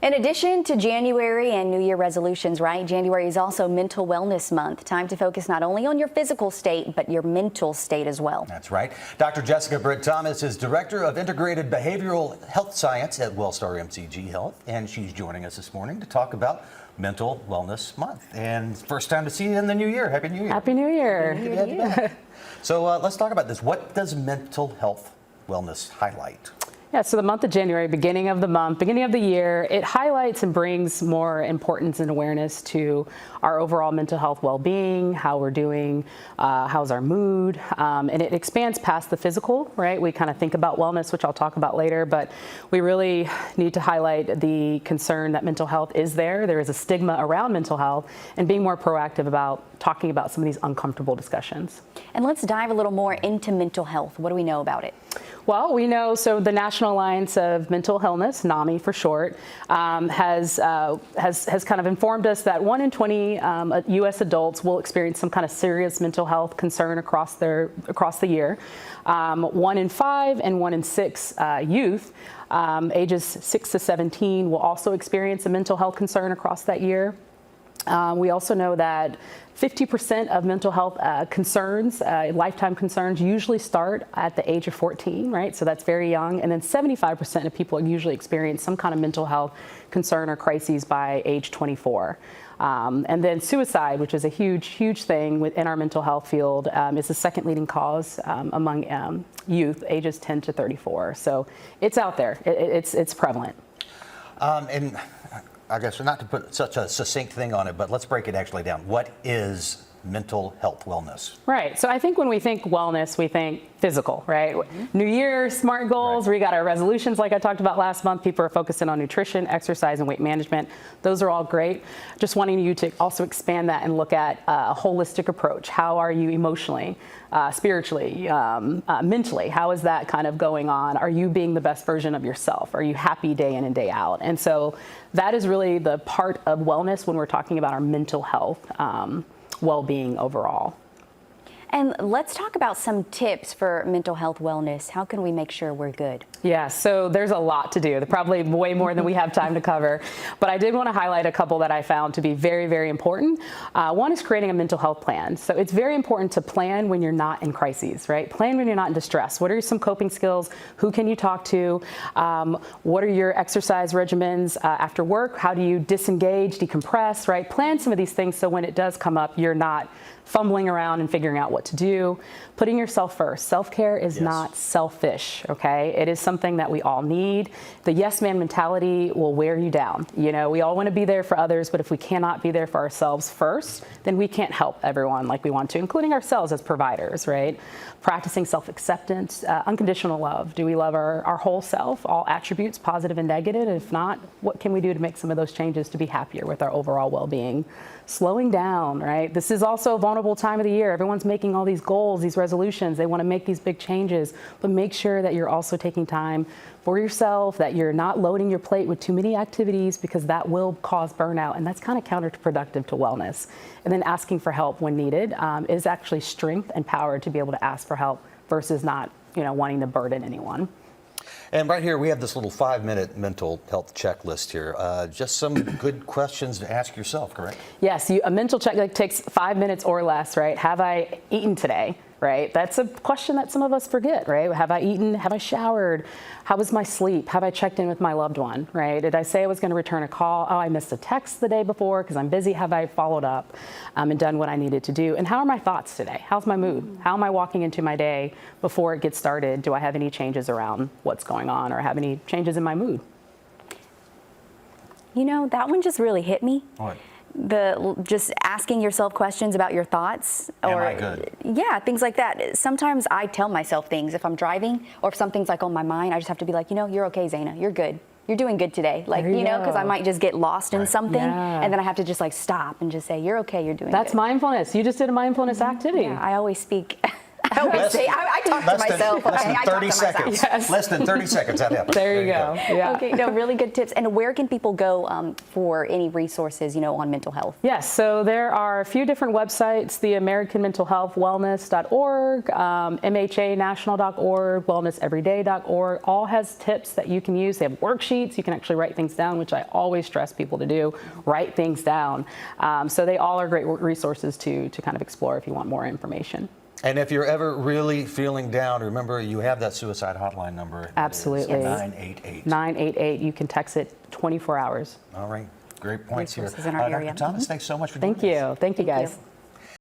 In addition to January and New Year resolutions, right? January is also Mental Wellness Month. Time to focus not only on your physical state, but your mental state as well. That's right. Dr. Jessica Britt Thomas is Director of Integrated Behavioral Health Science at Wellstar MCG Health, and she's joining us this morning to talk about Mental Wellness Month. And first time to see you in the new year. Happy New Year. Happy New Year. Good to have you back. So let's talk about this. What does mental health wellness highlight? Yeah, so the month of January, beginning of the month, beginning of the year, it highlights and brings more importance and awareness to our overall mental health well-being, how we're doing, how's our mood, and it expands past the physical, right? We kind of think about wellness, which I'll talk about later, but we really need to highlight the concern that mental health is there. There is a stigma around mental health, and being more proactive about talking about some of these uncomfortable discussions. And let's dive a little more into mental health. What do we know about it? Well, we know, so the National Alliance of Mental Illness, NAMI for short, has kind of informed us that 1 in 20 U.S. adults will experience some kind of serious mental health concern across the year. 1 in 5 and 1 in 6 youth, ages 6 to 17, will also experience a mental health concern across that year. We also know that 50% of mental health concerns, lifetime concerns, usually start at the age of 14, right? So that's very young. And then 75% of people usually experience some kind of mental health concern or crises by age 24. And then suicide, which is a huge thing within our mental health field, is the second leading cause among youth ages 10 to 34. So it's out there. It's prevalent. And I guess not to put such a succinct thing on it, but let's break it actually down. What is mental health wellness? Right. So I think when we think wellness, we think physical, right? New Year, SMART goals. Right. We got our resolutions like I talked about last month. People are focusing on nutrition, exercise, and weight management. Those are all great. Just wanting you to also expand that and look at a holistic approach. How are you emotionally, spiritually, mentally? How is that kind of going on? Are you being the best version of yourself? Are you happy day in and day out? And so that is really the part of wellness when we're talking about our mental health well-being overall. And let's talk about some tips for mental health wellness. How can we make sure we're good? Yeah, so there's a lot to do. Probably way more than we have time to cover. But I did want to highlight a couple that I found to be very important. One is creating a mental health plan. So it's very important to plan when you're not in crises, right? Plan when you're not in distress. What are some coping skills? Who can you talk to? What are your exercise regimens after work? How do you disengage, decompress, right? Plan some of these things so when it does come up, you're not fumbling around and figuring out what to do. Putting yourself first. Self-care is not selfish, okay? It is something that we all need. The yes man mentality will wear you down. You know, we all want to be there for others, but if we cannot be there for ourselves first, then we can't help everyone like we want to, including ourselves as providers, right? Practicing self-acceptance, unconditional love. Do we love our whole self, all attributes, positive and negative? If not, what can we do to make some of those changes to be happier with our overall well-being? Slowing down, right? This is also a vulnerable time of the year. Everyone's making all these goals, these resolutions. They want to make these big changes, but make sure that you're also taking time for yourself, that you're not loading your plate with too many activities because that will cause burnout, and that's kind of counterproductive to wellness. And then asking for help when needed is actually strength and power to be able to ask for help versus not, wanting to burden anyone. And right here, we have this little 5-minute mental health checklist here. Just some good questions to ask yourself, correct? Yes, a mental check takes 5 minutes or less, right? Have I eaten today? Right? That's a question that some of us forget, right? Have I eaten? Have I showered? How was my sleep? Have I checked in with my loved one, right? Did I say I was going to return a call? Oh, I missed a text the day before because I'm busy. Have I followed up and done what I needed to do? And how are my thoughts today? How's my mood? How am I walking into my day before it gets started? Do I have any changes around what's going on or have any changes in my mood? That one just really hit me. What? Just asking yourself questions about your thoughts, or am I good? Yeah, things like that. Sometimes I tell myself things if I'm driving or if something's like on my mind. I just have to be like, you're okay, Zaina. You're good. You're doing good today. Like, because I might just get lost in something, and then I have to just like stop and just say, you're okay. You're doing. That's good. Mindfulness. You just did a mindfulness activity. Yeah, I always speak Don't be say. I talk to myself. Less than I talk 30 to myself. seconds. Yes. Less than 30 seconds. That happens. There you go. Yeah. Okay, no, really good tips. And where can people go for any resources, on mental health? Yes, so there are a few different websites, the American Mental Health Wellness.org, MHAnational.org, WellnessEveryday.org, all has tips that you can use. They have worksheets. You can actually write things down, which I always stress people to do, write things down. So they all are great resources to kind of explore if you want more information. And if you're ever really feeling down, remember you have that suicide hotline number. Absolutely. 988. 988. You can text it 24 hours. All right. Great points here. Resources in our area. Dr. Thomas, thanks so much for Thank joining us. you. Thank you, Thank guys. you.